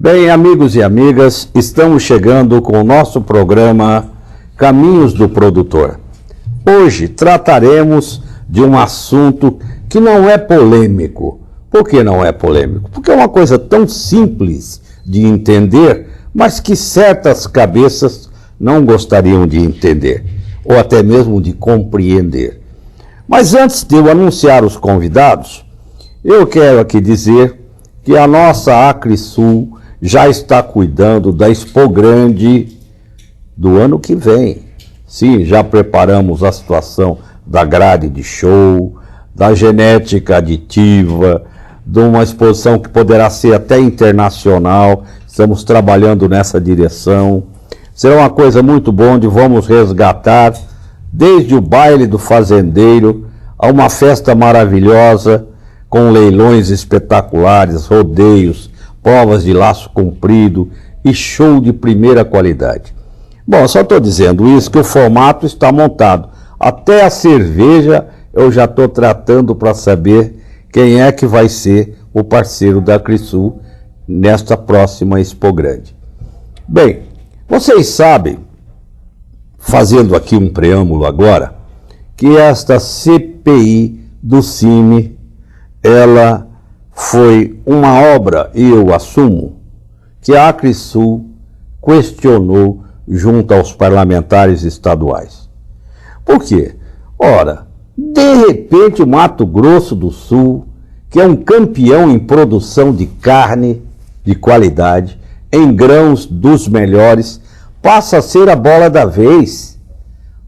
Bem, amigos e amigas, estamos chegando com o nosso programa Caminhos do Produtor. Hoje trataremos de um assunto que não é polêmico. Por que não é polêmico? Porque é uma coisa tão simples de entender, mas que certas cabeças não gostariam de entender, ou até mesmo de compreender. Mas antes de eu anunciar os convidados, eu quero aqui dizer que a nossa Acrisul já está cuidando da Expo Grande do ano que vem. Sim, já preparamos a situação da grade de show, da genética aditiva, de uma exposição que poderá ser até internacional. Estamos trabalhando nessa direção. Será uma coisa muito boa, onde vamos resgatar, desde o baile do fazendeiro a uma festa maravilhosa, com leilões espetaculares, rodeios, provas de laço comprido e show de primeira qualidade. Bom, só estou dizendo isso que o formato está montado. Até a cerveja eu já estou tratando para saber quem é que vai ser o parceiro da Acrisul nesta próxima Expo Grande. Bem, vocês sabem, fazendo aqui um preâmbulo agora, que esta CPI do CIMI, ela foi uma obra, e eu assumo, que a Acrisul questionou junto aos parlamentares estaduais. Por quê? Ora, de repente o Mato Grosso do Sul, que é um campeão em produção de carne de qualidade, em grãos dos melhores, passa a ser a bola da vez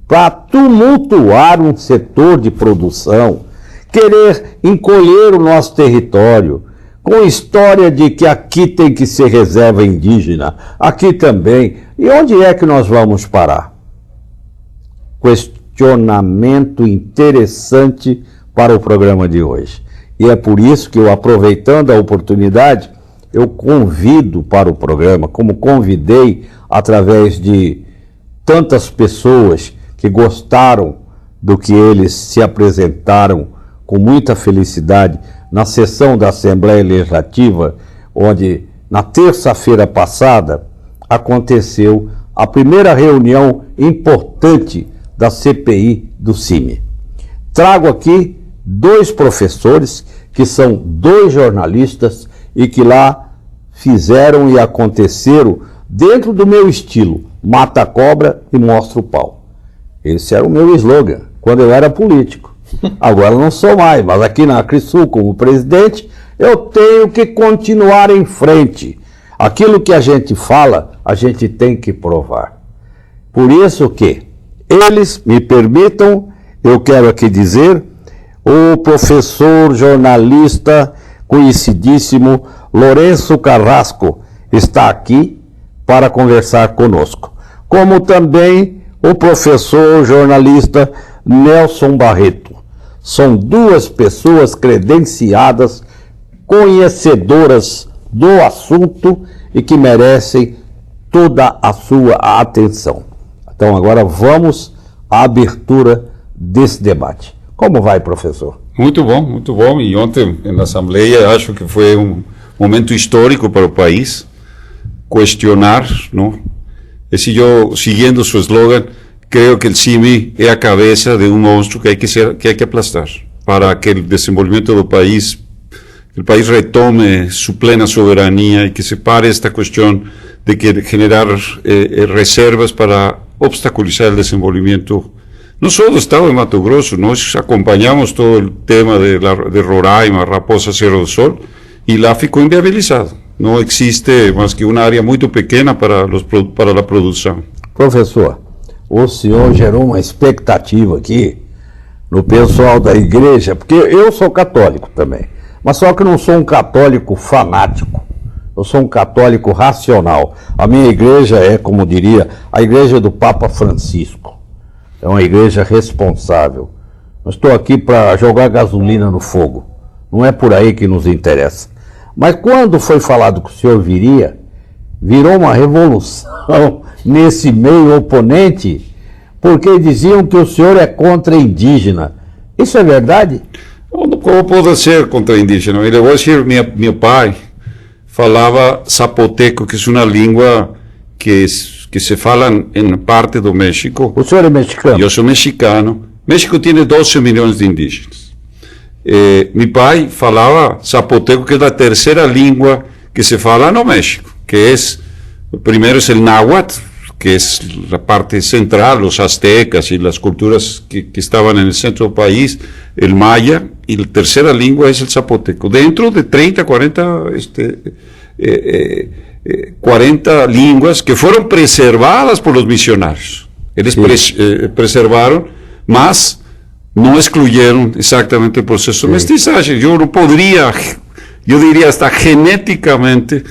para tumultuar um setor de produção, querer encolher o nosso território, com história de que aqui tem que ser reserva indígena, aqui também. E onde é que nós vamos parar? Questionamento interessante para o programa de hoje. E é por isso que eu, aproveitando a oportunidade, eu convido para o programa, como convidei através de tantas pessoas que gostaram do que eles se apresentaram com muita felicidade na sessão da Assembleia Legislativa, onde na terça-feira passada aconteceu a primeira reunião importante da CPI do CIMI. Trago aqui dois professores que são dois jornalistas e que lá fizeram e aconteceram dentro do meu estilo, mata a cobra e mostra o pau. Esse era o meu slogan quando eu era político. Agora não sou mais, mas aqui na Acrisul, como presidente, eu tenho que continuar em frente. Aquilo que a gente fala, a gente tem que provar. Por isso que eles me permitam, eu quero aqui dizer, o professor jornalista conhecidíssimo Lourenço Carrasco está aqui para conversar conosco. Como também o professor jornalista Nelson Barreto. São duas pessoas credenciadas, conhecedoras do assunto e que merecem toda a sua atenção. Então agora vamos à abertura desse debate. Como vai, professor? Muito bom, muito bom. E ontem na Assembleia acho que foi um momento histórico para o país questionar, não? Esse eu, seguindo su eslogan, creo que el CIMI é a cabeça de um monstro que hay que aplastar para que o desenvolvimento do país, que o país retome sua plena soberania e que se pare esta questão de que generar reservas para obstaculizar o desenvolvimento não só do estado de Mato Grosso. Nós acompanhamos todo o tema de Roraima, Raposa, Cerro do Sol, e lá ficou inviabilizado. Não existe mais que uma área muito pequena para a produção. Professor, o senhor gerou uma expectativa aqui no pessoal da igreja, porque eu sou católico também, mas só que não sou um católico fanático, eu sou um católico racional. A minha igreja é, como diria, a igreja do Papa Francisco, é uma igreja responsável. Eu estou aqui para jogar gasolina no fogo, não é por aí que nos interessa. Mas quando foi falado que o senhor viria, virou uma revolução nesse meio oponente, porque diziam que o senhor é contra indígena. Isso é verdade? Como pode ser contra indígena? Eu vou dizer, meu pai falava zapoteco, que é uma língua que se fala em parte do México. O senhor é mexicano? Eu sou mexicano. México tem 12 milhões de indígenas. Meu pai falava zapoteco, que é a terceira língua que se fala no México, que é, primeiro é o náhuatl, que é a parte central, os aztecas e as culturas que estavam no centro do país, o maya, e a terceira língua é o zapoteco. Dentro de 30, 40 línguas que foram preservadas por os missionários. Eles preservaram, mas não excluyeron exatamente el proceso de mestizaje. Yo no podría, yo diría hasta genéticamente,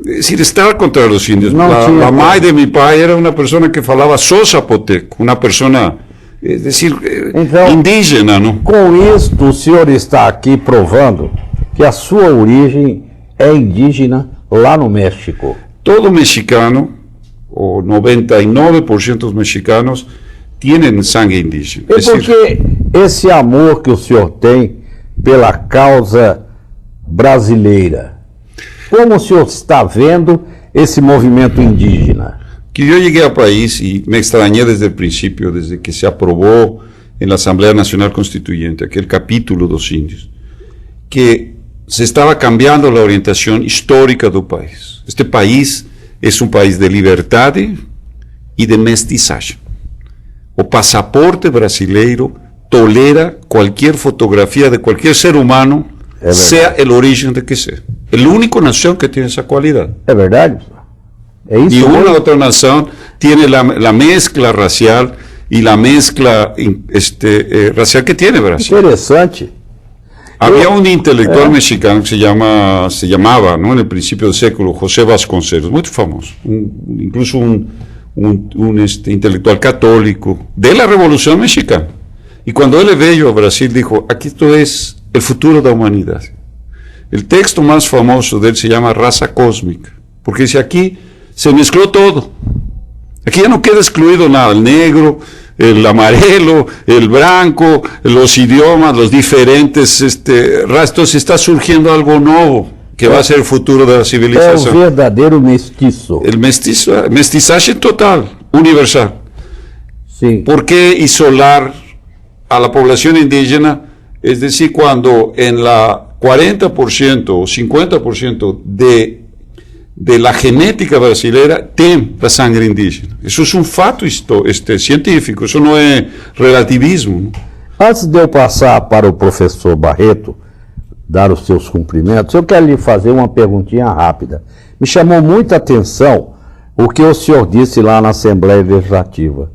decir, estar contra los indios. La madre de mi pai era una persona que falaba só zapoteco, una persona, es decir, então, indígena, não? Com isto, o senhor está aqui provando que a sua origem é indígena lá no México. Todo mexicano, o 99% dos mexicanos, tienen sangue indígena. E por que esse amor que o senhor tem pela causa brasileira? Como o senhor está vendo esse movimento indígena? Que eu cheguei ao país e me extrañé desde o princípio, desde que se aprovou na Assembleia Nacional Constituinte, aquele capítulo dos índios, que se estava cambiando a orientação histórica do país. Este país é um país de liberdade e de mestiçagem. O passaporte brasileiro tolera qualquer fotografia de qualquer ser humano, seja a origem de que seja. É a única nação que tem essa qualidade. É verdade? É isso. E uma outra nação tem a mescla racial e a mescla racial que tem o Brasil. Interessante. Havia um intelectual mexicano que se chamava, não, no princípio do século, José Vasconcelos, muito famoso, incluso um intelectual católico da Revolução Mexicana. E quando ele veio ao Brasil, disse: aqui isto é o futuro da humanidade. O texto mais famoso dele se chama Raça Cósmica, porque diz: aqui se mesclou todo. Aqui já não queda excluído nada, o negro, el amarelo, el blanco, los idiomas, los diferentes rastros, está surgindo algo novo, que vai ser o futuro da civilização. É o verdadeiro mestiço. O mestiçagem total, universal. Sim. ¿Por que isolar a la población indígena? Es decir, cuando en la 40% o 50% de la genética brasileira tem a sangre indígena. Isso é um fato científico, isso não é relativismo. Não? Antes de eu passar para o professor Barreto dar os seus cumprimentos, eu quero lhe fazer uma perguntinha rápida. Me chamou muita atenção o que o senhor disse lá na Assembleia Legislativa.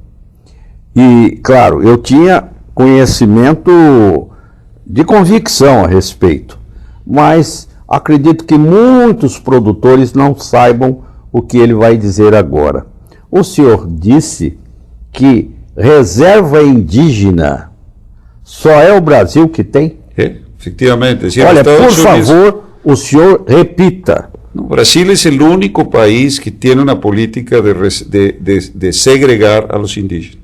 E, claro, eu tinha conhecimento de convicção a respeito, mas acredito que muitos produtores não saibam o que ele vai dizer agora. O senhor disse que reserva indígena só é o Brasil que tem? É, efectivamente. Olha, por favor, o senhor repita. No, Brasil é o único país que tem uma política de segregar a los indígenas.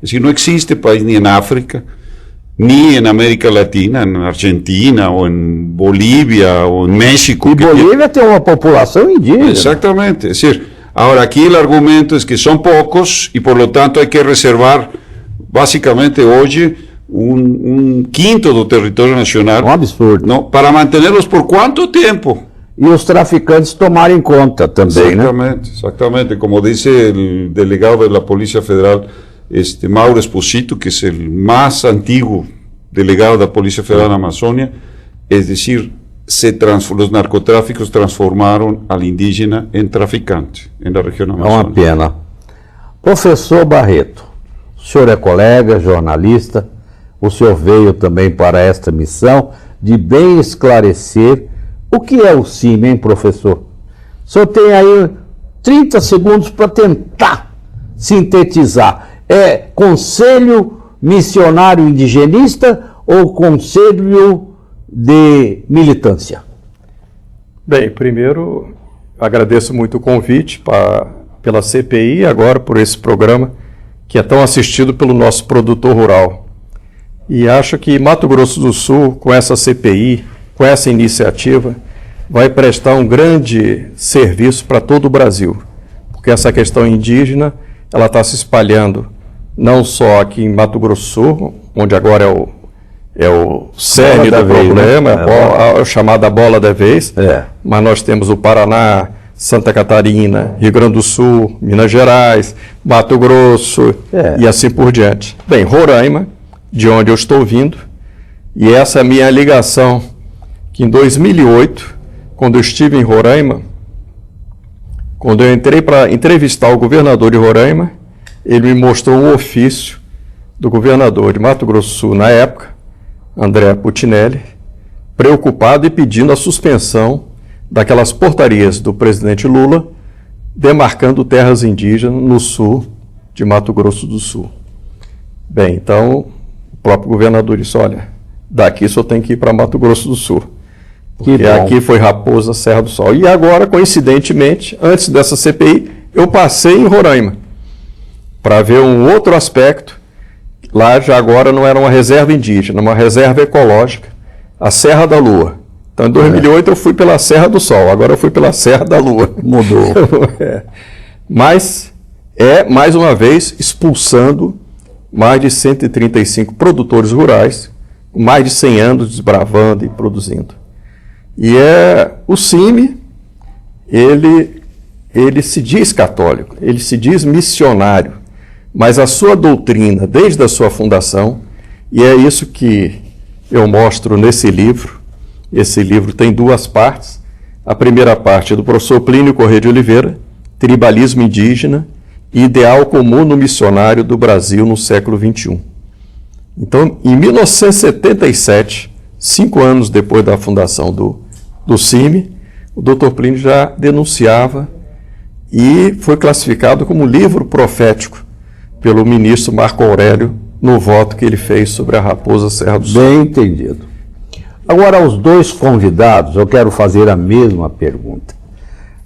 Es decir, no existe país ni en África, ni en América Latina, en Argentina, o en Bolívia, o en México. E Bolívia tem uma população indígena. Exactamente. Es decir, ahora aquí el argumento es que son pocos y por lo tanto hay que reservar básicamente hoy un quinto do território nacional. Um absurdo. ¿No? Para mantenerlos por cuánto tiempo. E os traficantes tomarem conta também, exactamente, né? Exactamente. Como dice el delegado de la Policía Federal, Mauro Esposito, que es el más antiguo delegado de la Policía Federal en Amazonia, es decir, los narcotráficos transformaron al indígena en traficante en la región amazónica. É uma pena. Professor Barreto, o senhor é colega, jornalista, o senhor veio também para esta missão de bem esclarecer o que é o CIMI, hein, professor? O senhor tem aí 30 segundos para tentar sintetizar. É Conselho Missionário Indigenista ou Conselho de Militância? Bem, primeiro agradeço muito o convite pela CPI e agora por esse programa que é tão assistido pelo nosso produtor rural. E acho que Mato Grosso do Sul, com essa CPI, com essa iniciativa, vai prestar um grande serviço para todo o Brasil, porque essa questão indígena ela está se espalhando não só aqui em Mato Grosso do Sul, onde agora é o cerne do problema, a chamada bola da vez, mas nós temos o Paraná, Santa Catarina, Rio Grande do Sul, Minas Gerais, Mato Grosso e assim por diante. Bem, Roraima, de onde eu estou vindo, e essa é a minha ligação, que em 2008, quando eu estive em Roraima, quando eu entrei para entrevistar o governador de Roraima, ele me mostrou um ofício do governador de Mato Grosso do Sul, na época, André Putinelli, preocupado e pedindo a suspensão daquelas portarias do presidente Lula, demarcando terras indígenas no sul de Mato Grosso do Sul. Bem, então, o próprio governador disse, olha, daqui só tem que ir para Mato Grosso do Sul, porque aqui foi Raposa, Serra do Sol. E agora, coincidentemente, antes dessa CPI, eu passei em Roraima, para ver um outro aspecto. Lá já agora não era uma reserva indígena, uma reserva ecológica, a Serra da Lua. Então, em 2008 eu fui pela Serra do Sol, agora eu fui pela Serra da Lua. Mudou. Mas mais uma vez, expulsando mais de 135 produtores rurais, mais de 100 anos desbravando e produzindo. E o CIMI, ele se diz católico, ele se diz missionário, mas a sua doutrina, desde a sua fundação, e é isso que eu mostro nesse livro. Esse livro tem duas partes. A primeira parte é do professor Plínio Corrêa de Oliveira, Tribalismo Indígena e Ideal Comum no Missionário do Brasil no século XXI. Então, em 1977, 5 anos depois da fundação do CIMI, o Dr. Plínio já denunciava e foi classificado como livro profético pelo ministro Marco Aurélio no voto que ele fez sobre a Raposa Serra do Sol. Bem entendido. Agora, aos dois convidados, eu quero fazer a mesma pergunta.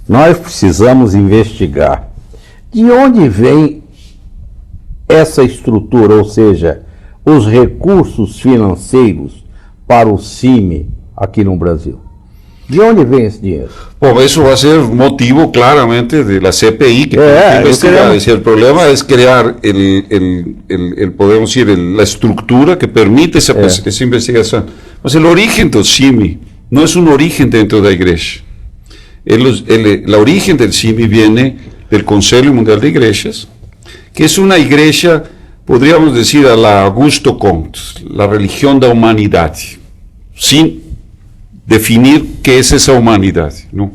Nós precisamos investigar de onde vem essa estrutura, ou seja, os recursos financeiros para o CIMI aqui no Brasil. De onde vem esse dinheiro? Bom, eso va a ser motivo claramente de la CPI que tiene que investigar. El problema es crear podemos decir, la estructura que permite esa investigación. Pues el origen del CIMI no es un origen dentro de la Iglesia. El origen del CIMI viene del Consejo Mundial de Iglesias, que es una iglesia, podríamos decir, a la Augusto Comte, la religión de la humanidad, sin definir qué es esa humanidad, ¿no?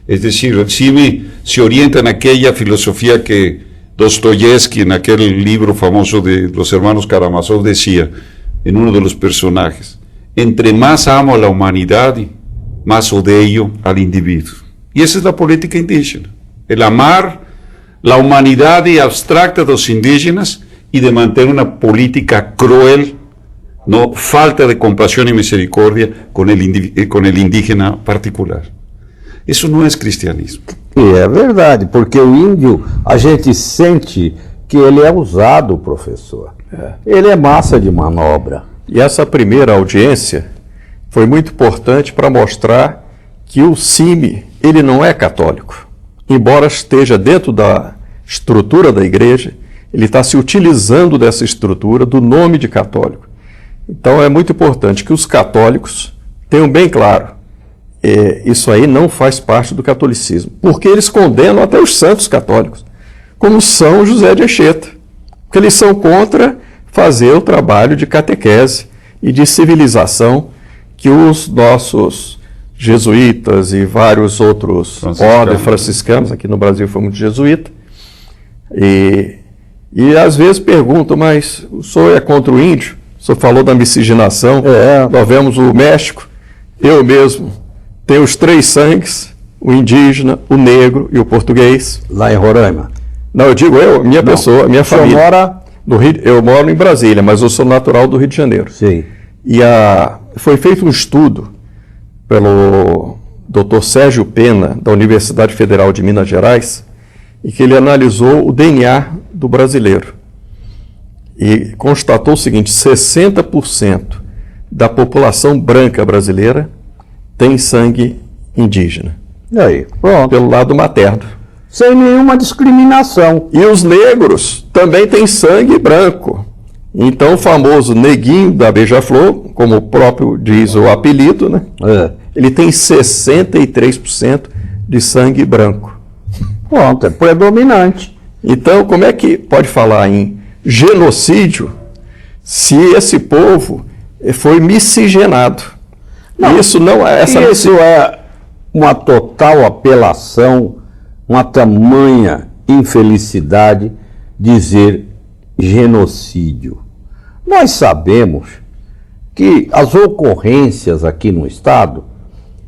Es decir, el CIMI se orienta en aquella filosofía que Dostoyevsky, en aquel libro famoso de los hermanos Karamazov, decía en uno de los personajes: entre más amo a la humanidad, más odio al individuo. Y esa es la política indígena, el amar la humanidad abstracta de los indígenas y de mantener una política cruel, no, falta de compasión y misericordia con el indígena particular. Isso não é cristianismo. E é verdade, porque o índio, a gente sente que ele é usado, professor. Ele é massa de manobra. E essa primeira audiência foi muito importante para mostrar que o CIMI, ele não é católico. Embora esteja dentro da estrutura da igreja, ele está se utilizando dessa estrutura do nome de católico. Então é muito importante que os católicos tenham bem claro, isso aí não faz parte do catolicismo, porque eles condenam até os santos católicos, como São José de Anchieta, porque eles são contra fazer o trabalho de catequese e de civilização que os nossos jesuítas e vários outros ordens franciscanos, aqui no Brasil foi muito jesuíta, e às vezes perguntam, mas o senhor é contra o índio? O senhor falou da miscigenação, nós vemos o México, eu mesmo tenho os 3 sangues, o indígena, o negro e o português. Lá em Roraima? Não, eu digo minha pessoa, minha família. Mora no Rio, eu moro em Brasília, mas eu sou natural do Rio de Janeiro. Sim. E foi feito um estudo pelo Dr. Sérgio Pena, da Universidade Federal de Minas Gerais, e que ele analisou o DNA do brasileiro. E constatou o seguinte: 60% da população branca brasileira tem sangue indígena, E aí? Pronto. pelo lado materno. Sem nenhuma discriminação. E os negros também têm sangue branco. Então, o famoso neguinho da Beija-Flor, como o próprio diz o apelido, né? Ele tem 63% de sangue branco. Pronto, é predominante. Então, como é que pode falar em genocídio se esse povo foi miscigenado? Não, isso não é Isso é uma total apelação, uma tamanha infelicidade dizer genocídio. Nós sabemos que as ocorrências aqui no estado,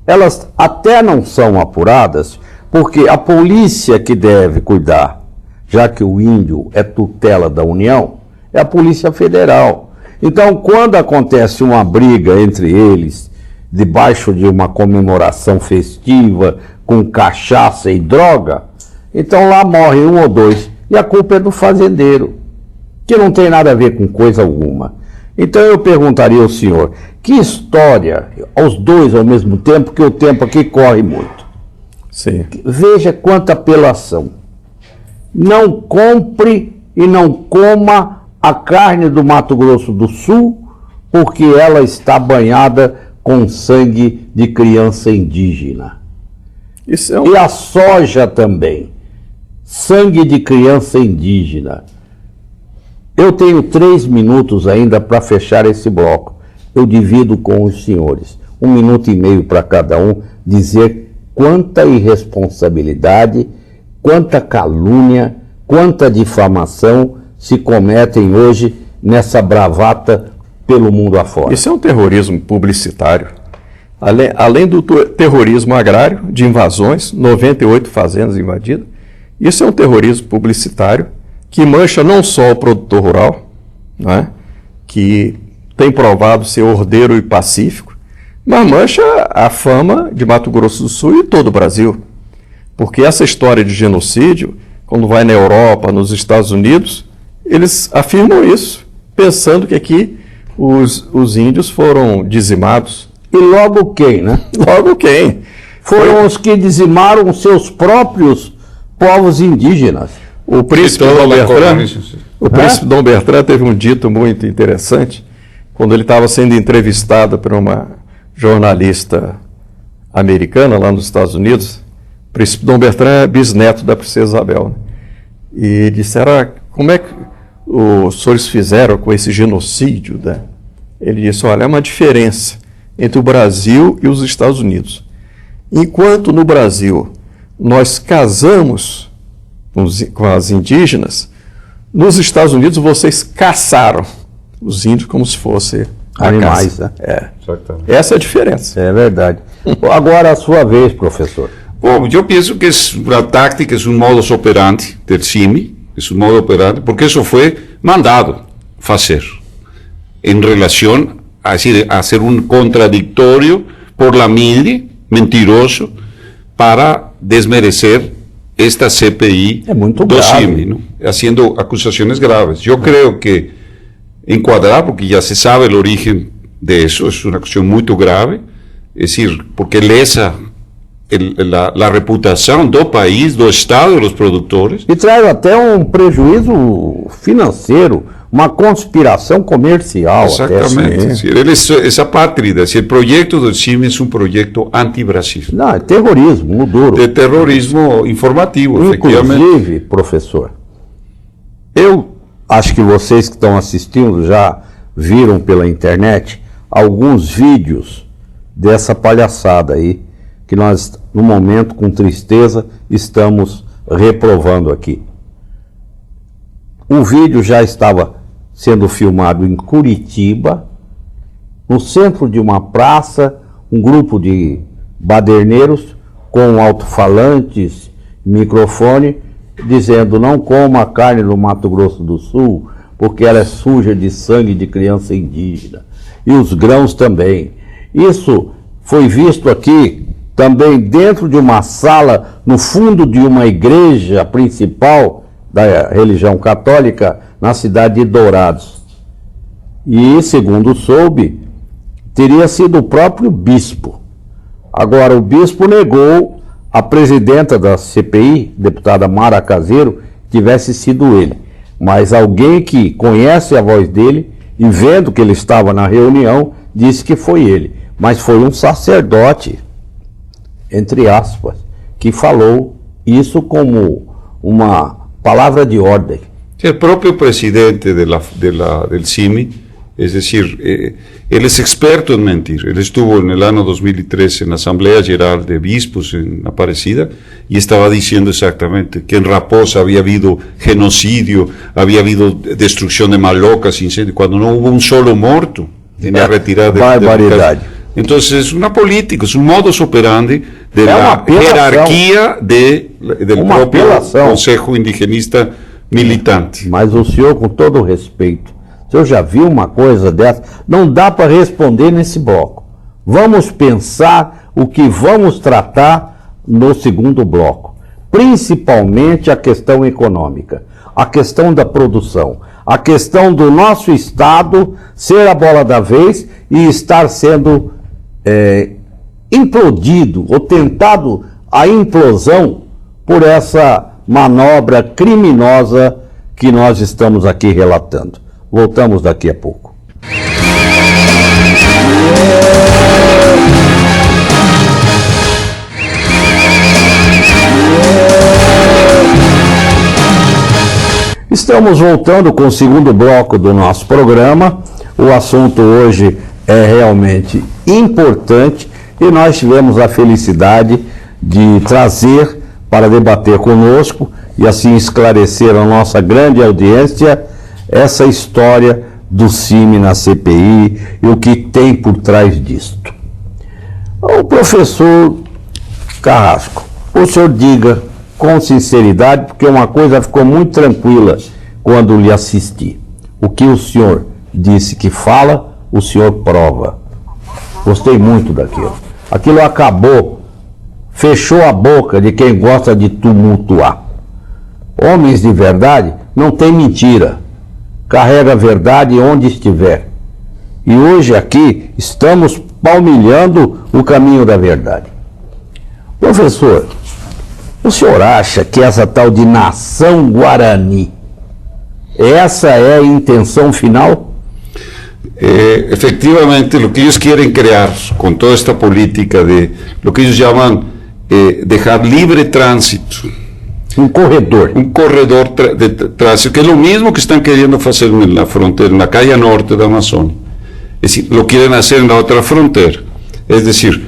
elas até não são apuradas, porque a polícia que deve cuidar, já que o índio é tutela da União, é a Polícia Federal. Então, quando acontece uma briga entre eles, debaixo de uma comemoração festiva, com cachaça e droga, então lá morre um ou dois, e a culpa é do fazendeiro, que não tem nada a ver com coisa alguma. Então eu perguntaria ao senhor, que história, aos dois ao mesmo tempo, que o tempo aqui corre muito. Sim. Veja quanta apelação. Não compre e não coma a carne do Mato Grosso do Sul, porque ela está banhada com sangue de criança indígena. Isso é E a soja também. Sangue de criança indígena. Eu tenho 3 minutos ainda para fechar esse bloco. Eu divido com os senhores. 1 minuto e meio para cada um dizer quanta irresponsabilidade, quanta calúnia, quanta difamação se cometem hoje nessa bravata pelo mundo afora. Isso é um terrorismo publicitário. Além do terrorismo agrário, de invasões, 98 fazendas invadidas, isso é um terrorismo publicitário que mancha não só o produtor rural, né, que tem provado ser ordeiro e pacífico, mas mancha a fama de Mato Grosso do Sul e todo o Brasil. Porque essa história de genocídio, quando vai na Europa, nos Estados Unidos, eles afirmam isso, pensando que aqui os índios foram dizimados. E logo quem, né? Logo quem? Foram os que dizimaram seus próprios povos indígenas. O príncipe Dom Bertrand teve um dito muito interessante, quando ele estava sendo entrevistado por uma jornalista americana lá nos Estados Unidos. O príncipe Dom Bertrand é bisneto da princesa Isabel, né? E disseram, como é que os senhores fizeram com esse genocídio, né? Ele disse, olha, é uma diferença entre o Brasil e os Estados Unidos. Enquanto no Brasil nós casamos com as indígenas, nos Estados Unidos vocês caçaram os índios como se fosse animais, né? Essa é a diferença. É verdade. Agora a sua vez, professor. Bom, eu penso que é uma táctica, é um modus operandi del CIMI, é um modo operandi, porque isso foi mandado fazer em relação a ser um contraditório por la mídia, mentiroso, para desmerecer esta CPI do CIMI, ¿no? Haciendo acusaciones graves. Yo creo que encuadrar, porque ya se sabe el origen de eso, es una cuestión muy grave, es decir, porque lesa la reputação do país, do Estado e dos produtores. E traz até um prejuízo financeiro, uma conspiração comercial. Exatamente. Até, essa apátrida, o projeto do CIMI é um projeto anti-Brasil. Não, é terrorismo, no duro. De terrorismo informativo, efetivamente. Inclusive, professor, eu acho que vocês que estão assistindo já viram pela internet alguns vídeos dessa palhaçada aí, que nós, no momento, com tristeza, estamos reprovando aqui. O vídeo já estava sendo filmado em Curitiba, no centro de uma praça, um grupo de baderneiros com alto-falantes, microfone, dizendo: não coma a carne do Mato Grosso do Sul, porque ela é suja de sangue de criança indígena. E os grãos também. Isso foi visto aqui também dentro de uma sala, no fundo de uma igreja principal da religião católica, na cidade de Dourados. E, segundo soube, teria sido o próprio bispo, Agora, o bispo negou a presidenta da CPI, deputada Mara Caseiro, tivesse sido ele. Mas alguém que conhece a voz dele e vendo que ele estava na reunião, disse que foi ele. Mas foi um sacerdote, entre aspas, que falou isso como uma palavra de ordem. El propio presidente del CIMI, es decir, él es experto en mentir. Él estuvo en el año 2013 en la Asamblea General de Bispos en Aparecida y estaba diciendo exactamente que en Raposa había habido genocidio, había habido destrucción de malocas, incendios, cuando no hubo un solo muerto en la retirada de barbaridad. Entonces es una política, es un modus operandi de la jerarquía del propio Consejo Indigenista militante. Mas o senhor, com todo respeito, o senhor já viu uma coisa dessa? Não dá para responder nesse bloco. Vamos pensar o que vamos tratar no segundo bloco. Principalmente a questão econômica, a questão da produção, a questão do nosso Estado ser a bola da vez e estar sendo implodido ou tentado a implosão por essa manobra criminosa que nós estamos aqui relatando. Voltamos daqui a pouco. Estamos voltando com o segundo bloco do nosso programa. O assunto hoje é realmente importante e nós tivemos a felicidade de trazer para debater conosco e assim esclarecer a nossa grande audiência essa história do CIMI na CPI e o que tem por trás disto. O professor Carrasco, o senhor diga com sinceridade, porque uma coisa ficou muito tranquila quando lhe assisti. O que o senhor disse que fala, o senhor prova. Gostei muito daquilo. Aquilo acabou, fechou a boca de quem gosta de tumultuar. Homens de verdade não tem mentira. Carrega a verdade onde estiver. E hoje aqui estamos palmilhando o caminho da verdade. Professor, o senhor acha que essa tal de nação Guarani, essa é a intenção final? Efectivamente, lo que ellos quieren crear con toda esta política de lo que ellos llaman dejar libre tránsito. Un corredor. Un corredor de tránsito, que es lo mismo que están queriendo hacer en la frontera, en la calle norte de Amazonia. Es decir, lo quieren hacer en la otra frontera. Es decir,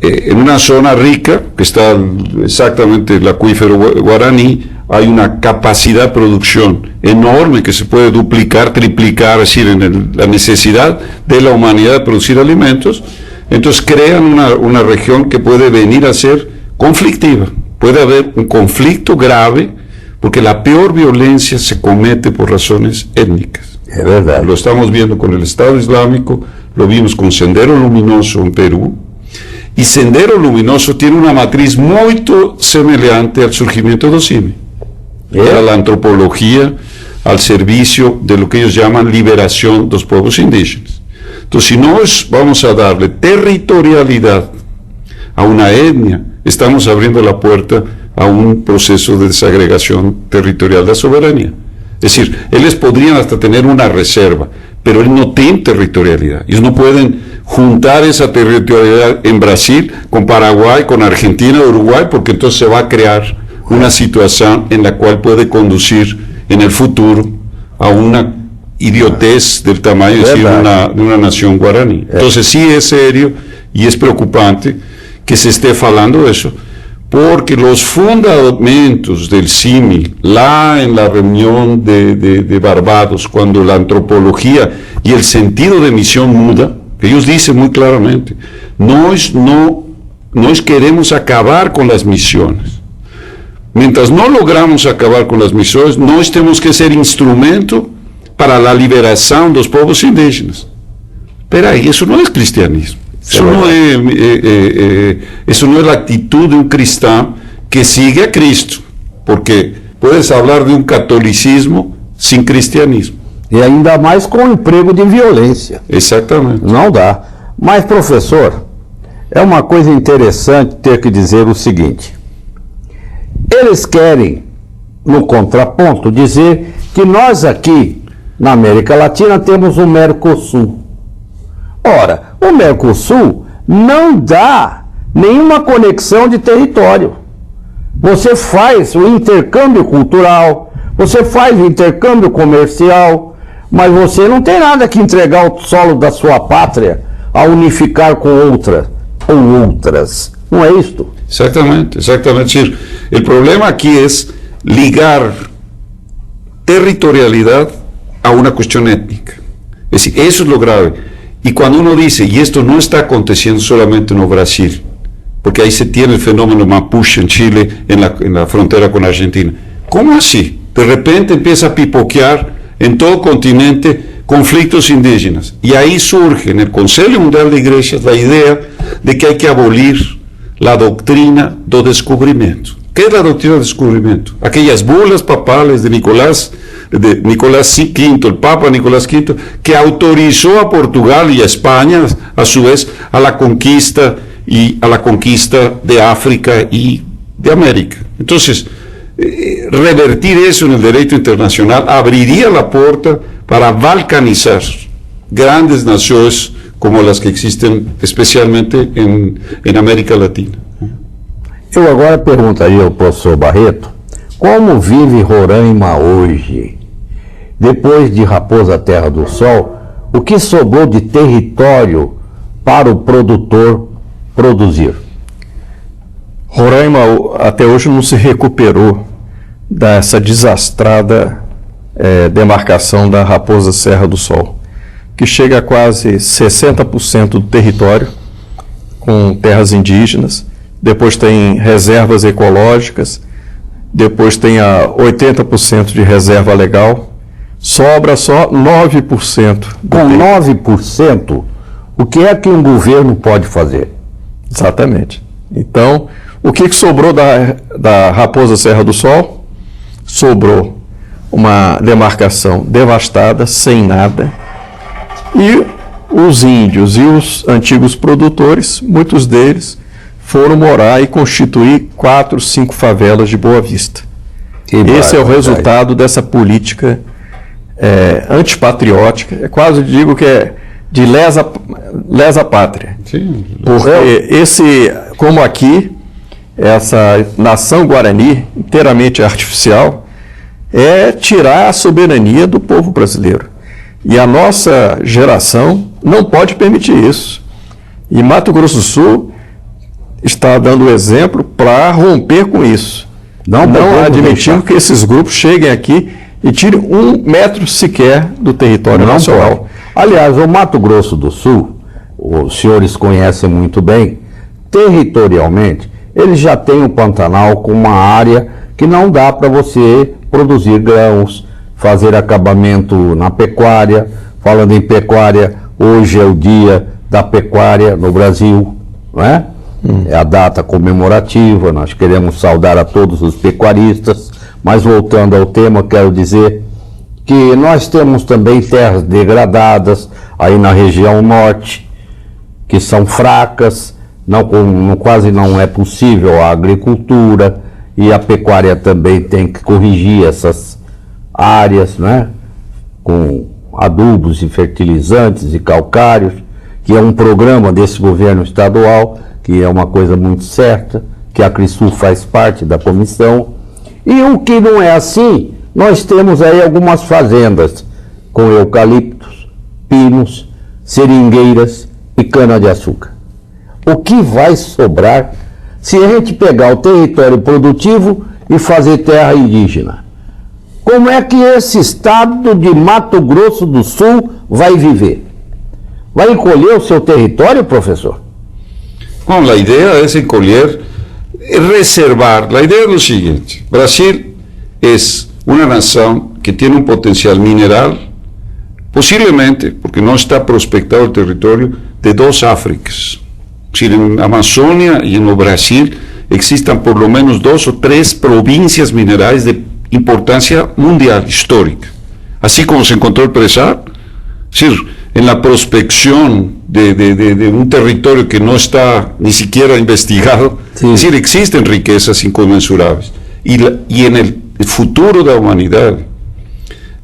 en una zona rica, que está exactamente el acuífero guaraní, hay una capacidad de producción enorme que se puede duplicar, triplicar, es decir, en la necesidad de la humanidad de producir alimentos. Entonces crean una región que puede venir a ser conflictiva. Puede haber un conflicto grave porque la peor violencia se comete por razones étnicas. Es verdad. Lo estamos viendo con el Estado Islámico, lo vimos con Sendero Luminoso en Perú. Y Sendero Luminoso tiene una matriz muy semejante al surgimiento del CIMI. Era la antropología al servicio de lo que ellos llaman liberación de los pueblos indígenas. Entonces, si no vamos a darle territorialidad a una etnia, estamos abriendo la puerta a un proceso de desagregación territorial de la soberanía. Es decir, ellos podrían hasta tener una reserva, pero ellos no tienen territorialidad. Ellos no pueden juntar esa territorialidad en Brasil, con Paraguay, con Argentina, Uruguay, porque entonces se va a crear una situación en la cual puede conducir en el futuro a una idiotez del tamaño de una nación guaraní. Entonces sí es serio y es preocupante que se esté hablando de eso, porque los fundamentos del CIMI, en la reunión de Barbados, cuando la antropología y el sentido de misión muda, ellos dicen muy claramente, nos queremos acabar con las misiones. Mientras no logramos acabar con las misiones, nós temos que ser instrumento para la liberación de los pueblos indígenas. Pero ahí eso no es cristianismo. Eso no es la actitud de un cristiano que sigue a Cristo, porque puedes hablar de un catolicismo sin cristianismo. E ainda mais com o emprego de violência. Exatamente. Não dá. Mas, professor, é uma coisa interessante ter que dizer o seguinte: eles querem, no contraponto, dizer que nós aqui na América Latina temos o Mercosul. Ora, o Mercosul não dá nenhuma conexão de território. Você faz o intercâmbio cultural, você faz o intercâmbio comercial, mas você não tem nada que entregar o solo da sua pátria a unificar com outra ou outras. Não é isto? Exactamente, exactamente. El problema aquí es ligar territorialidad a una cuestión étnica. Es decir, eso es lo grave. Y cuando uno dice, y esto no está aconteciendo solamente en Brasil, porque ahí se tiene el fenómeno mapuche en Chile, en la frontera con Argentina. ¿Cómo así? De repente empieza a pipoquear en todo continente conflictos indígenas. Y ahí surge en el Consejo Mundial de Iglesias la idea de que hay que abolir la doctrina do descubrimento. ¿Qué es la doctrina del descubrimiento? Aquellas bulas papales de Nicolás V, el Papa Nicolás V, que autorizó a Portugal y a España, a su vez, a la conquista de África y de América. Entonces, revertir eso en el derecho internacional abriría la puerta para balcanizar grandes naciones como las que existen especialmente en América Latina. Eu agora perguntaria ao professor Barreto como vive Roraima hoje. Depois de Raposa Terra do Sol, o que sobrou de território para o produtor produzir? Roraima até hoje não se recuperou dessa desastrada demarcação da Raposa Serra do Sol, que chega a quase 60% do território com terras indígenas, depois tem reservas ecológicas, depois tem a 80% de reserva legal, sobra só 9%. Com 9%, o que é que um governo pode fazer? Exatamente. Então, o que sobrou da Raposa Serra do Sol? Sobrou uma demarcação devastada, sem nada, e os índios e os antigos produtores, muitos deles, foram morar e constituir 4, 5 favelas de Boa Vista. Esse é o resultado dessa política antipatriótica, quase digo que é de lesa pátria. Sim. Porque como aqui, essa nação Guarani, inteiramente artificial, é tirar a soberania do povo brasileiro. E a nossa geração não pode permitir isso. E Mato Grosso do Sul está dando exemplo para romper com isso. Não admitindo que esses grupos cheguem aqui e tirem 1 metro sequer do território nacional. Aliás, o Mato Grosso do Sul, os senhores conhecem muito bem, territorialmente, ele já tem o Pantanal com uma área que não dá para você produzir grãos, fazer acabamento na pecuária. Falando em pecuária, hoje é o dia da pecuária no Brasil, não é? É a data comemorativa, nós queremos saudar a todos os pecuaristas, mas voltando ao tema, quero dizer que nós temos também terras degradadas aí na região norte, que são fracas, quase não é possível a agricultura, e a pecuária também tem que corrigir essas áreas, né, com adubos e fertilizantes e calcários, que é um programa desse governo estadual, que é uma coisa muito certa, que a Crisul faz parte da comissão. E o que não é assim, nós temos aí algumas fazendas com eucaliptos, pinos, seringueiras e cana-de-açúcar. O que vai sobrar se a gente pegar o território produtivo e fazer terra indígena? Como é que esse estado de Mato Grosso do Sul vai viver? Vai encolher o seu território, professor? Bom, a ideia é encolher, reservar. A ideia é o seguinte: Brasil é uma nação que tem um potencial mineral, possivelmente, porque não está prospectado o território, de 2 Áfricas. En Amazônia y en el Brasil existan por lo menos 2 o 3 provincias minerales de importancia mundial, histórica. Así como se encontró el Presar, en la prospección de un territorio que no está ni siquiera investigado. Sí. Es decir, existen riquezas inconmensurables. Y en el futuro de la humanidad,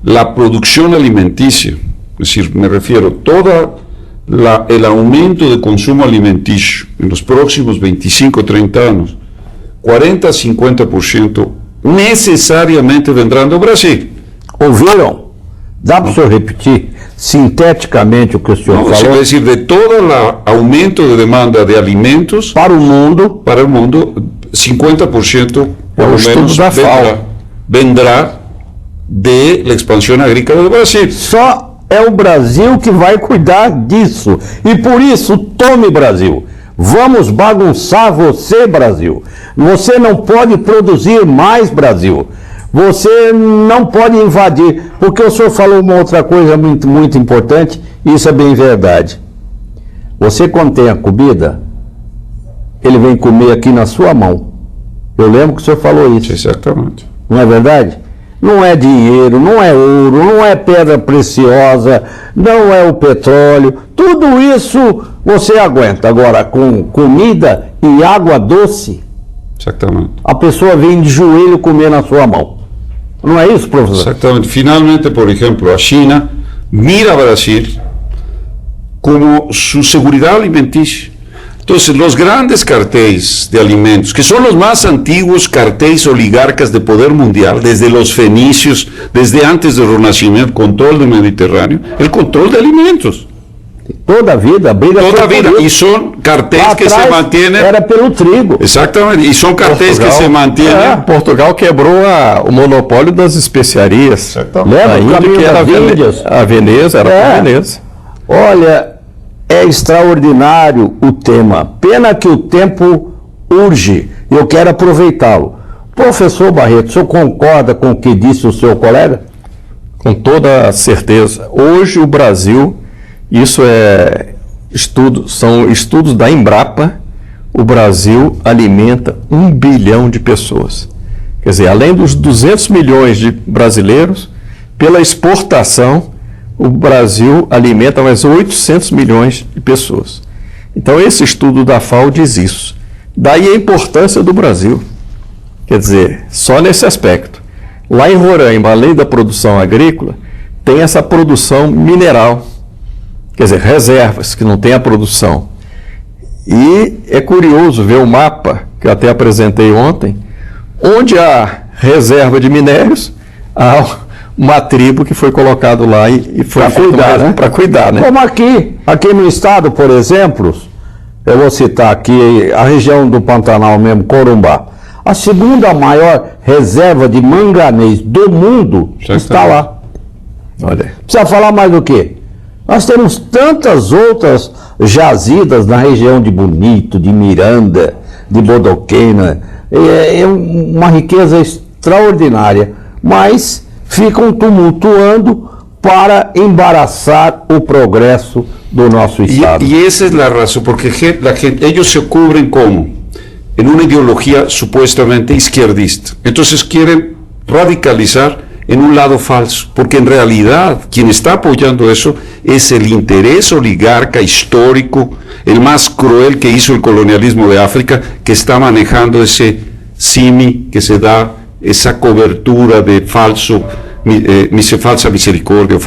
la producción alimenticia, es decir, me refiero, el aumento de consumo alimenticio en los próximos 25, 30 años, 40-50% necessariamente vendrán do Brasil. Ouviram? Dá para o senhor repetir sinteticamente o que o senhor Não, falou? é decir, de todo o aumento de demanda de alimentos Para o mundo, 50% por lo estudo menos da FAO. vendrá de la expansão agrícola do Brasil. só é o Brasil que vai cuidar disso. E por isso, tome Brasil. Vamos bagunçar você, Brasil. Você não pode produzir mais, Brasil. Você não pode invadir. Porque o senhor falou uma outra coisa muito, muito importante, e isso é bem verdade. Você, quando tem a comida, ele vem comer aqui na sua mão. Eu lembro que o senhor falou isso. Exatamente. Não é verdade? Não é dinheiro, não é ouro, não é pedra preciosa, não é o petróleo. Tudo isso você aguenta. Agora, com comida e água doce, Exatamente. a pessoa vem de joelho comer na sua mão. Não é isso, professor? Exactamente. Finalmente, por ejemplo, a China mira a Brasil como su seguridad alimenticia. Entonces, los grandes cartéis de alimentos, que son los más antiguos cartéis oligarcas de poder mundial, desde los fenicios, desde antes del Renacimiento, control del Mediterráneo, el control de alimentos. Toda a vida, briga Toda por vida. isso. Y son cartéis Lá que se atrás mantienen. era pelo trigo. Exactamente. Y son cartéis que se mantienen. Portugal quebrou o monopólio das especiarias. Lembra A o Índia, caminho que era das Índias? a Veneza, era É. para Veneza. Olha, é extraordinário o tema. Pena que o tempo urge. Eu quero aproveitá-lo. Professor Barreto, o senhor concorda com o que disse o seu colega? Com toda certeza. Hoje o Brasil, isso são estudos da Embrapa, o Brasil alimenta 1 bilhão de pessoas. Quer dizer, além dos 200 milhões de brasileiros, pela exportação, o Brasil alimenta mais 800 milhões de pessoas. Então esse estudo da FAO diz isso. Daí a importância do Brasil. Quer dizer, só nesse aspecto. Lá em Roraima, além da produção agrícola, tem essa produção mineral. Quer dizer, reservas, que não tem a produção. E é curioso ver o mapa, que eu até apresentei ontem, onde há reserva de minérios, há uma tribo que foi colocado lá e foi para cuidar, né? Como aqui no estado, por exemplo, eu vou citar aqui a região do Pantanal mesmo, Corumbá. A segunda maior reserva de manganês do mundo está lá. Olha. Precisa falar mais do quê? Nós temos tantas outras jazidas na região de Bonito, de Miranda, de Bodoquena. É uma riqueza extraordinária, mas ficam tumultuando para embaraçar o progresso do nosso Estado. Y esa es la razón, porque ellos se cubren como en una ideología supuestamente izquierdista. Entonces quieren radicalizar en un lado falso, porque en realidad quien está apoyando eso es el interés oligarca histórico, el más cruel que hizo el colonialismo de África, que está manejando ese simi que se da, esa cobertura de falsa misericordia,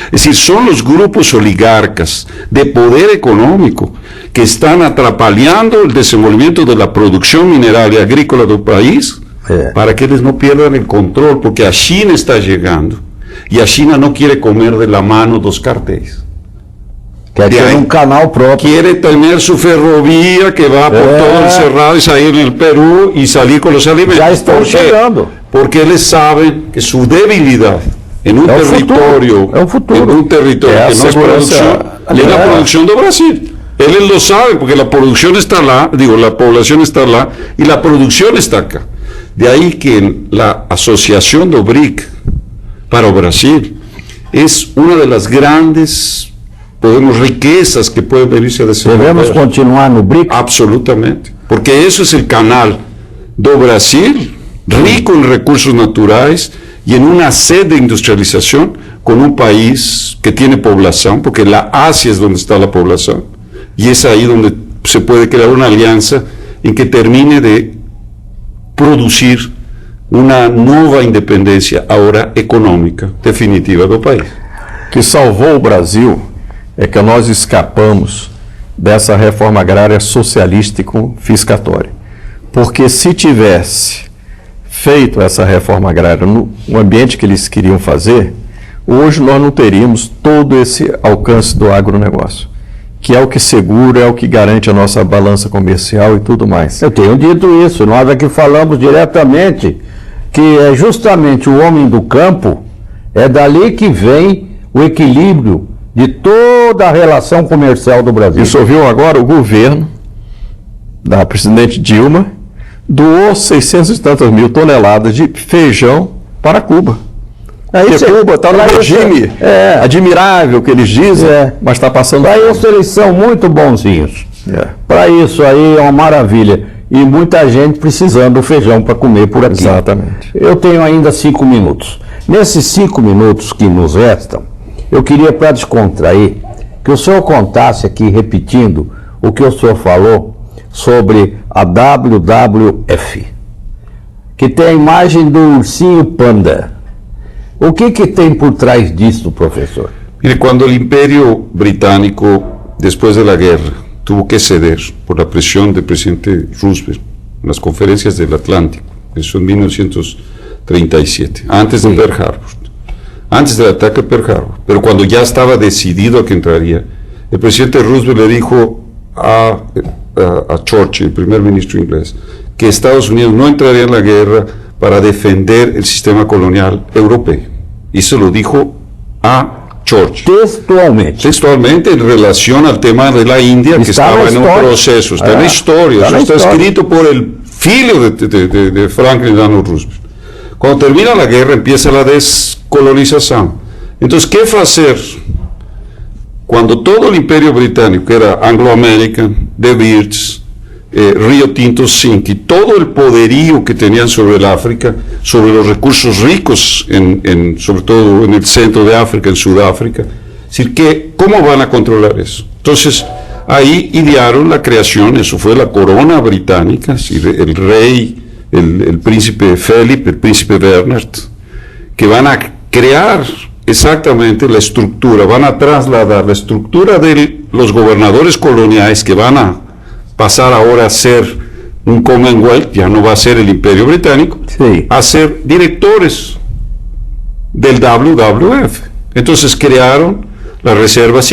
es decir, son los grupos oligarcas de poder económico que están atrapaleando el desenvolvimiento de la producción mineral y agrícola del país para que ellos no pierdan el control, porque a China está llegando y a China no quiere comer de la mano dos cartéis. Quer ter um canal próprio. Quiere tener su ferrovía que va por todo el Cerrado y salir en el Perú y salir con los alimentos. Já estão chegando. Porque eles sabem que su debilidad en un territorio, en un territorio que no es producción, es la producción do Brasil. Eles lo saben porque la producción está lá, la población está lá y la producción está acá. De ahí que la asociación do BRIC para o Brasil es una de las grandes riquezas que pueden venirse a desenvolver. Devemos continuar no BRIC? Absolutamente, porque eso es el canal do Brasil rico en recursos naturales y en una sed de industrialización, con un país que tiene población, porque la Asia es donde está la población, y es ahí donde se puede crear una alianza en que termine de producir uma nova independência, agora econômica, definitiva do país. O que salvou o Brasil é que nós escapamos dessa reforma agrária socialista e confiscatória. Porque se tivesse feito essa reforma agrária no ambiente que eles queriam fazer, hoje nós não teríamos todo esse alcance do agronegócio, que é o que segura, é o que garante a nossa balança comercial e tudo mais. Eu tenho dito isso, nós aqui falamos diretamente que é justamente o homem do campo, é dali que vem o equilíbrio de toda a relação comercial do Brasil. Isso ouviu agora o governo da presidente Dilma doou 600 e tantas mil toneladas de feijão para Cuba. Porque Cuba está no regime admirável que eles dizem, mas está passando... Para isso eles são muito bonzinhos. Para isso aí é uma maravilha. E muita gente precisando do feijão para comer por aqui. Exatamente. Eu tenho ainda 5 minutos. Nesses 5 minutos que nos restam, eu queria, para descontrair, que o senhor contasse aqui, repetindo, o que o senhor falou sobre a WWF, que tem a imagem do ursinho panda. O que tem por trás disso, professor? Mire, quando o Império Britânico, depois da guerra, tuvo que ceder por la presión del presidente Roosevelt en las conferencias del Atlántico, eso en 1937, antes de Pearl Harbor, antes del ataque a Pearl Harbor, pero cuando ya estaba decidido a que entraría, el presidente Roosevelt le dijo a Churchill, el primer ministro inglés, que Estados Unidos no entraría en la guerra para defender el sistema colonial europeo, y se lo dijo a Churchill. Textualmente en relación al tema de la India, que estaba en un proceso, está en la historia, eso está escrito por el filho de Franklin Delano Roosevelt. Cuando termina la guerra empieza la descolonización. Entonces, ¿qué fue hacer? Cuando todo el imperio británico era Anglo-American, De Beers, Rio Tinto, Zinc y todo el poderío que tenían sobre el África, sobre los recursos ricos, sobre todo en el centro de África, en Sudáfrica, es decir, ¿cómo van a controlar eso? Entonces, ahí idearon la creación, eso fue la corona británica, es decir, el rey, el príncipe Felipe, el príncipe Bernard, que van a crear exactamente la estructura, van a trasladar la estructura de los gobernadores coloniales que van a pasar ahora a ser un Commonwealth, ya no va a ser el Imperio Británico, a ser directores del WWF. Entonces crearon las reservas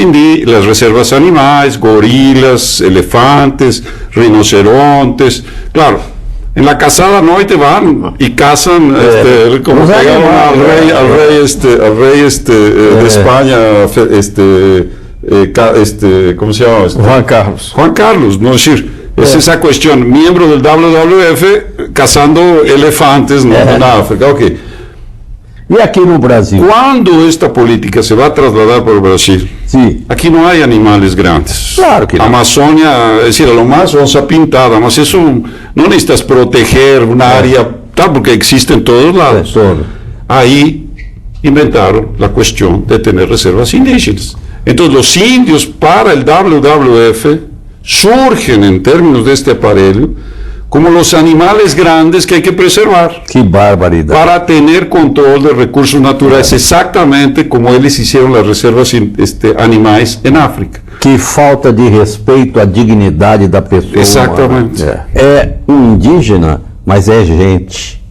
animales, gorilas, elefantes, rinocerontes. Claro, en la casada no te van y cazan, como pegaron al rey de España, ¿cómo se llama? Juan Carlos, no es decir, es esa cuestión, miembro del WWF cazando elefantes en África, ok. E aqui no Brasil? Quando esta política se vai trasladar para o Brasil, aqui não há animais grandes. Claro que não. A Amazônia, é decir, lo mais onça pintada, mas isso não necessitas proteger uma área, tá, porque existe em todos os lados. Aí inventaram a questão de ter reservas indígenas. Então, os índios para o WWF surgen em termos deste aparelho como los animales grandes que hay que preservar. ¡Qué barbaridad! Para tener control de recursos naturales, exactamente como eles hicieron las reservas animais en África. Que falta de respeito à dignidade da pessoa. Exatamente. É um indígena, mas é gente.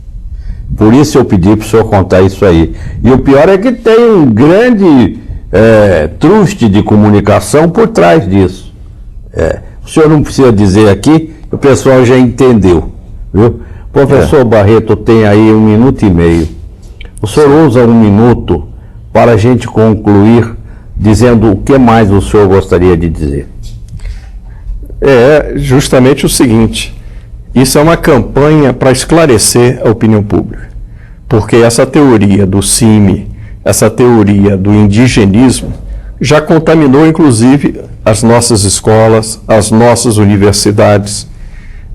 Por isso eu pedi para o senhor contar isso aí. E o pior é que tem um grande truste de comunicação por trás disso. O senhor não precisa dizer aqui, o pessoal já entendeu, viu? Professor Barreto tem aí 1 minuto e meio. O senhor usa 1 minuto para a gente concluir dizendo o que mais o senhor gostaria de dizer. É justamente o seguinte, isso é uma campanha para esclarecer a opinião pública, porque essa teoria do CIMI, essa teoria do indigenismo, já contaminou inclusive as nossas escolas, as nossas universidades,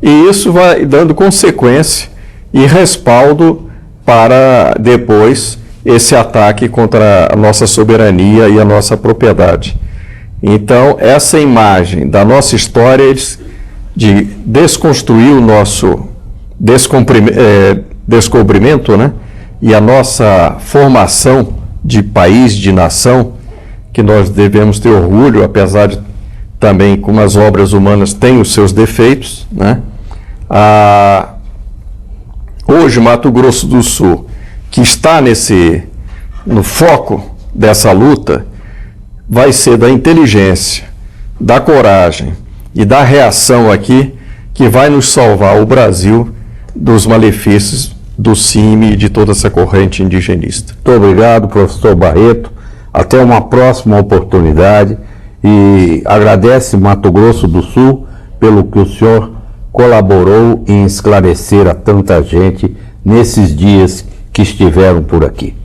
e isso vai dando consequência e respaldo para depois esse ataque contra a nossa soberania e a nossa propriedade. Então, essa imagem da nossa história de desconstruir o nosso descobrimento, né? E a nossa formação de país, de nação, que nós devemos ter orgulho, apesar de também, como as obras humanas têm os seus defeitos, né? Hoje, Mato Grosso do Sul, que está no foco dessa luta, vai ser da inteligência, da coragem e da reação aqui que vai nos salvar o Brasil dos malefícios do CIMI e de toda essa corrente indigenista. Muito obrigado, professor Barreto. Até uma próxima oportunidade e agradece Mato Grosso do Sul pelo que o senhor colaborou em esclarecer a tanta gente nesses dias que estiveram por aqui.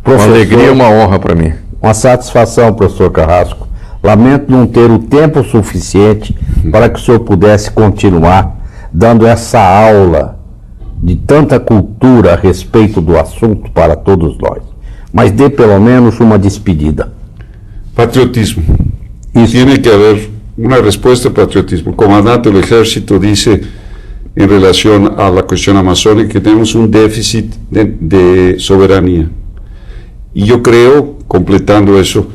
Uma alegria e uma honra para mim. Uma satisfação, professor Carrasco. Lamento não ter o tempo suficiente para que o senhor pudesse continuar dando essa aula de tanta cultura a respeito do assunto para todos nós. Mas dê pelo menos uma despedida. Patriotismo. Tiene que haber una respuesta al patriotismo. El comandante del ejército dice en relación a la cuestión amazónica que tenemos un déficit de soberanía. Y yo creo, completando eso,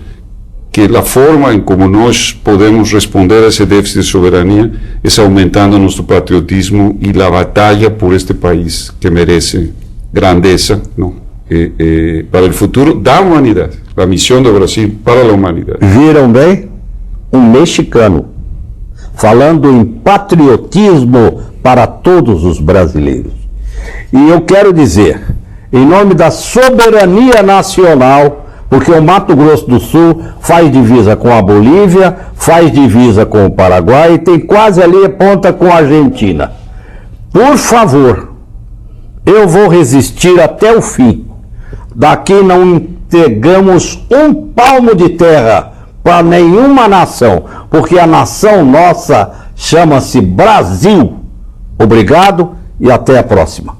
que la forma en cómo nos podemos responder a ese déficit de soberanía es aumentando nuestro patriotismo y la batalla por este país que merece grandeza, ¿no? Para el futuro da humanidad, la misión de Brasil para la humanidad. Viram bem? Mexicano falando em patriotismo para todos os brasileiros. E eu quero dizer, em nome da soberania nacional, porque o Mato Grosso do Sul faz divisa com a Bolívia, faz divisa com o Paraguai e tem quase ali a ponta com a Argentina. Por favor, eu vou resistir até o fim. Daqui não entregamos um palmo de terra para nenhuma nação, porque a nação nossa chama-se Brasil. Obrigado e até a próxima.